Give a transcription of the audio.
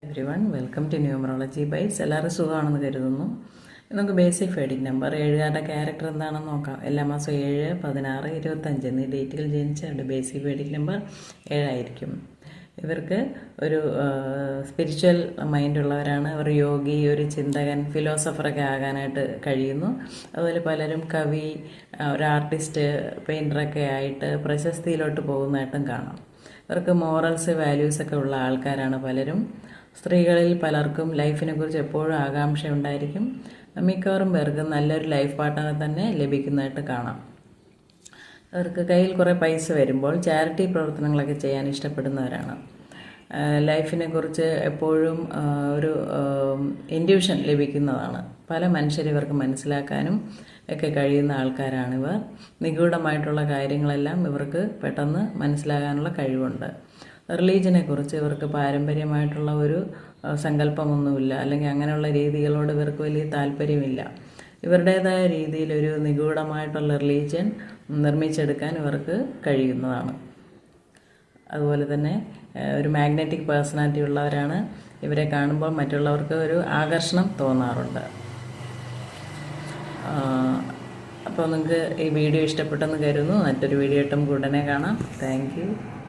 Everyone welcome to numerology bytes. എല്ലാവരും സുഖമാണെന്ന് കരുതുന്നു. നമുക്ക് ബേസിക് ഫേഡിക് നമ്പർ ഏഴുകാരുടെ ക്യാരക്ടർ എന്താണെന്ന് നോക്കാം. എല്ലാ മാസവും 7, 16, 25 എന്നീ ഡേറ്റുകൾ ജനിച്ചവരുടെ ബേസിക് ഫേഡിക് നമ്പർ 7 ഇവർക്ക് ഒരു സ്പിരിച്വൽ മൈൻഡുള്ളവരാണ്. അവർ യോഗി, ഒരു ചിന്തകൻ, ഫിലോസഫറൊക്കെ ആകാനായിട്ട് കഴിയുന്നു. അതുപോലെ പലരും കവി, ഒരു ആർട്ടിസ്റ്റ്, പെയിൻറ്ററൊക്കെ ആയിട്ട് പ്രശസ്തിയിലോട്ട് പോകുന്നതായിട്ടും കാണാം. ഇവർക്ക് മോറൽസ്, വാല്യൂസൊക്കെ ഉള്ള ആൾക്കാരാണ് പലരും. സ്ത്രീകളിൽ പലർക്കും ലൈഫിനെ കുറിച്ച് എപ്പോഴും ആകാംക്ഷ ഉണ്ടായിരിക്കും. മിക്കവാറും പേർക്ക് നല്ലൊരു ലൈഫ് പാർട്ട്ണറെ തന്നെ ലഭിക്കുന്നതായിട്ട് കാണാം. അവർക്ക് കയ്യിൽ കുറേ പൈസ വരുമ്പോൾ ചാരിറ്റി പ്രവർത്തനങ്ങളൊക്കെ ചെയ്യാൻ ഇഷ്ടപ്പെടുന്നവരാണ്. ലൈഫിനെ കുറിച്ച് എപ്പോഴും ഒരു ഇൻഡ്യൂഷൻ ലഭിക്കുന്നതാണ്. പല മനുഷ്യരെ ഇവർക്ക് മനസ്സിലാക്കാനും ഒക്കെ കഴിയുന്ന ആൾക്കാരാണിവർ. നിഗൂഢമായിട്ടുള്ള കാര്യങ്ങളെല്ലാം ഇവർക്ക് പെട്ടെന്ന് മനസ്സിലാകാനുള്ള കഴിവുണ്ട്. റിലീജിയനെ കുറിച്ച് ഇവർക്ക് പാരമ്പര്യമായിട്ടുള്ള ഒരു സങ്കല്പമൊന്നുമില്ല, അല്ലെങ്കിൽ അങ്ങനെയുള്ള രീതികളോട് ഇവർക്ക് വലിയ താല്പര്യമില്ല. ഇവരുടേതായ രീതിയിലൊരു നിഗൂഢമായിട്ടുള്ള റിലീജിയൻ നിർമ്മിച്ചെടുക്കാൻ ഇവർക്ക് കഴിയുന്നതാണ്. അതുപോലെ തന്നെ ഒരു മാഗ്നറ്റിക് പേഴ്സണാലിറ്റി ഉള്ളവരാണ്. ഇവരെ കാണുമ്പോൾ മറ്റുള്ളവർക്ക് ഒരു ആകർഷണം തോന്നാറുണ്ട്. അപ്പോൾ നിങ്ങൾക്ക് ഈ വീഡിയോ ഇഷ്ടപ്പെട്ടെന്ന് കരുതുന്നു. മറ്റൊരു വീഡിയോ ആയിട്ട് നമുക്ക് ഉടനെ കാണാം. Thank you.